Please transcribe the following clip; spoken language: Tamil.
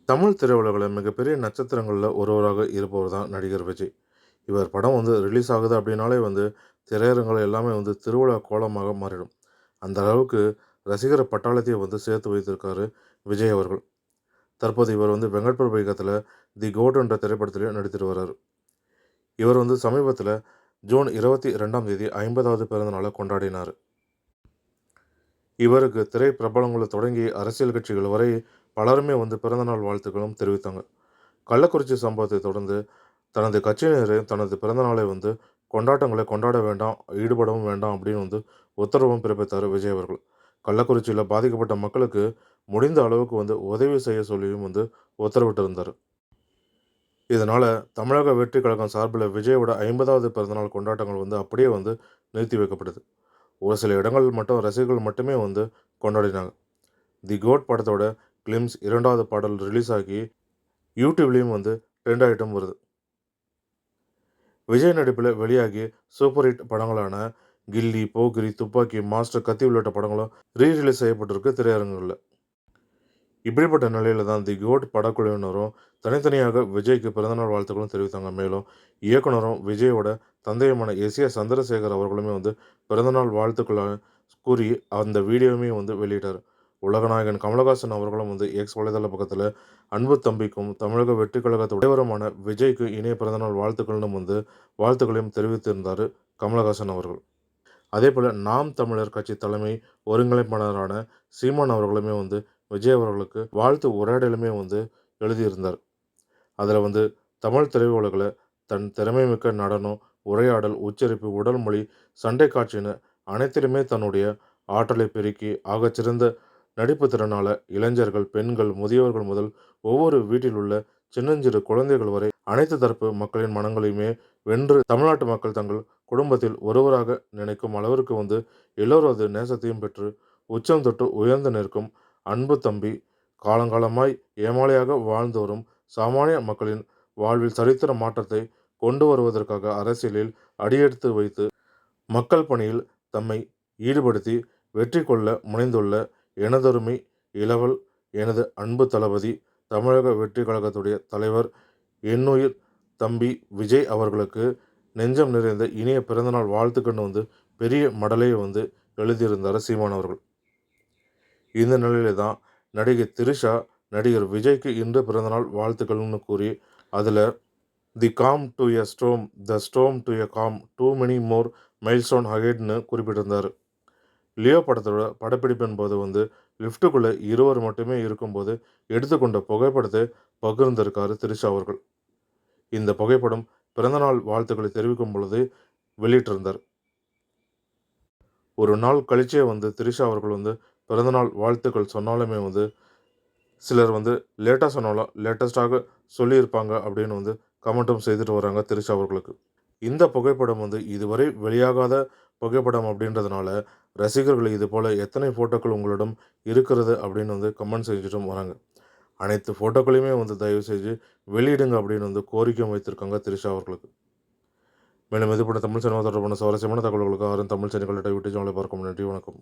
தமிழ் திரையுலகில் மிகப்பெரிய நட்சத்திரங்களில் ஒருவராக இருப்பவர் தான் நடிகர் விஜய். இவர் படம் ரிலீஸ் ஆகுது அப்படின்னாலே திரையரங்குகள் எல்லாமே திருவிழா கோலமாக மாறிடும். அந்த அளவுக்கு ரசிகர் பட்டாளத்தையே சேர்த்து வைத்திருக்காரு விஜய் அவர்கள். தற்போது இவர் வெங்கட் பிரபு இயக்கத்தில் தி கோட் என்ற திரைப்படத்திலே நடித்துட்டு வர்றாரு. இவர் சமீபத்தில் ஜூன் 22ஆம் தேதி 50வது பிறந்த நாளை கொண்டாடினார். இவருக்கு திரை பிரபலங்கள் தொடங்கி அரசியல் கட்சிகள் வரை பலருமே பிறந்தநாள் வாழ்த்துக்களும் தெரிவித்தாங்க. கள்ளக்குறிச்சி சம்பவத்தை தொடர்ந்து தனது கட்சியினரை தனது பிறந்தநாளை கொண்டாட்டங்களை கொண்டாட வேண்டாம், ஈடுபடவும் வேண்டாம் அப்படின்னு உத்தரவும் பிறப்பித்தார் விஜய் அவர்கள். கள்ளக்குறிச்சியில் பாதிக்கப்பட்ட மக்களுக்கு முடிந்த அளவுக்கு உதவி செய்ய சொல்லியும் உத்தரவிட்டிருந்தார். இதனால் தமிழக வெற்றி கழகம் சார்பில் விஜயோட 50வது பிறந்தநாள் கொண்டாட்டங்கள் அப்படியே நிறுத்தி வைக்கப்படுது. ஒரு சில இடங்களில் மட்டும் ரசிகர்கள் மட்டுமே கொண்டாடினாங்க. தி கோட் படத்தோட கிளிம்ஸ் 2வது பாடல் ரிலீஸ் ஆகி யூடியூப்லேயும் ட்ரெண்ட் ஆகிட்டும் வருது. விஜய் நடிப்பில் வெளியாகி சூப்பர் ஹிட் படங்களான கில்லி, போக்கிரி, துப்பாக்கி, மாஸ்டர், கத்தி உள்ளிட்ட படங்களும் ரீரிலீஸ் செய்யப்பட்டிருக்கு திரையரங்குகளில். இப்படிப்பட்ட நிலையில தான் தி கோட் படக்குழுவினரும் தனித்தனியாக விஜய்க்கு பிறந்தநாள் வாழ்த்துக்களும் தெரிவித்தாங்க. மேலும் இயக்குனரும் விஜயோட தந்தையுமான எஸ். சந்திரசேகர் அவர்களுமே பிறந்தநாள் வாழ்த்துக்களை கூறி அந்த வீடியோவுமே வெளியிட்டார். உலகநாயகன் கமலஹாசன் அவர்களும் எக்ஸ் வலைதள பக்கத்தில் அன்பு தம்பிக்கும் தமிழக வெற்றி கழகத்தோட தலைவருமான விஜய்க்கு இணைய பிறந்தநாள் வாழ்த்துக்கள்னு வாழ்த்துக்களையும் தெரிவித்திருந்தார் கமலஹாசன் அவர்கள். அதேபோல் நாம் தமிழர் கட்சி தலைமை ஒருங்கிணைப்பாளரான சீமான் அவர்களுமே விஜய் அவர்களுக்கு வாழ்த்து உரையாடலுமே எழுதியிருந்தார். அதில் தமிழ் திரையுலகில் தன் திறமைமிக்க நடனம், உரையாடல், உச்சரிப்பு, உடல் மொழி, சண்டை காட்சின்னு அனைத்திலுமே தன்னுடைய ஆற்றலை பெருக்கி ஆகச்சிறந்த நடிப்பு திறனால இளைஞர்கள், பெண்கள், முதியவர்கள் முதல் ஒவ்வொரு வீட்டில் உள்ள சின்னஞ்சிறு குழந்தைகள் வரை அனைத்து தரப்பு மக்களின் மனங்களையுமே வென்று தமிழ்நாட்டு மக்கள் தங்கள் குடும்பத்தில் ஒருவராக நினைக்கும் அளவிற்கு எல்லோரது நேசத்தையும் பெற்று உச்சம் தொட்டு உயர்ந்து நிற்கும் அன்பு தம்பி, காலங்காலமாய் ஏமாளியாக வாழ்ந்து வரும் சாமானிய மக்களின் வாழ்வில் சரித்திர மாற்றத்தை கொண்டு வருவதற்காக அரசியலில் அடியெடுத்து வைத்து மக்கள் பணியில் தம்மை ஈடுபடுத்தி வெற்றி கொள்ள முனைந்துள்ள எனதருமை இளவல் எனது அன்பு தளபதி தமிழக வெற்றி கழகத்துடைய தலைவர் என்னுயிர் தம்பி விஜய் அவர்களுக்கு நெஞ்சம் நிறைந்த இனிய பிறந்தநாள் வாழ்த்துக்கன்னு பெரிய மடலையை எழுதியிருந்தார் சீமான் அவர்கள். இந்த நிலையில தான் நடிகை திரிஷா நடிகர் விஜய்க்கு இன்று பிறந்தநாள் வாழ்த்துக்கள்னு கூறி அதில் the calm to a storm, the storm to a calm, to many more milestone அஹெட்னு குறிப்பிட்டிருந்தார். லியோ படத்தோட படப்பிடிப்பின் போது லிஃப்ட்டுக்குள்ளே இருவர் மட்டுமே இருக்கும்போது எடுத்துக்கொண்ட புகைப்படத்தை பகிர்ந்திருக்காரு திரிஷா அவர்கள். இந்த புகைப்படம் பிறந்தநாள் வாழ்த்துக்களை தெரிவிக்கும் பொழுது வெளியிட்டிருந்தார். ஒரு நாள் கழிச்சே திரிஷா அவர்கள் பிறந்தநாள் வாழ்த்துக்கள் சொன்னாலுமே சிலர் லேட்டாக சொன்னாலும் லேட்டஸ்ட்டாக சொல்லியிருப்பாங்க அப்படின்னு கமெண்ட்டும் செய்துட்டு வராங்க திரிஷா அவர்களுக்கு. இந்த புகைப்படம் இதுவரை வெளியாகாத புகைப்படம் அப்படின்றதுனால ரசிகர்கள் இது போல் எத்தனை ஃபோட்டோக்கள் உங்களிடம் இருக்கிறது அப்படின்னு கமெண்ட் செஞ்சுட்டும் வராங்க. அனைத்து ஃபோட்டோக்களையுமே தயவு செஞ்சு வெளியிடுங்க அப்படின்னு கோரிக்கையும் வைத்திருக்காங்க திரிஷா அவர்களுக்கு. மேலும் இது போன்ற தமிழ் சினிமா தொடர்பான சுவாரஸ்யமான தகவல்களுக்கு தமிழ் சேனல்களை யூடியூப் சேனலை பார்க்கும். நன்றி, வணக்கம்.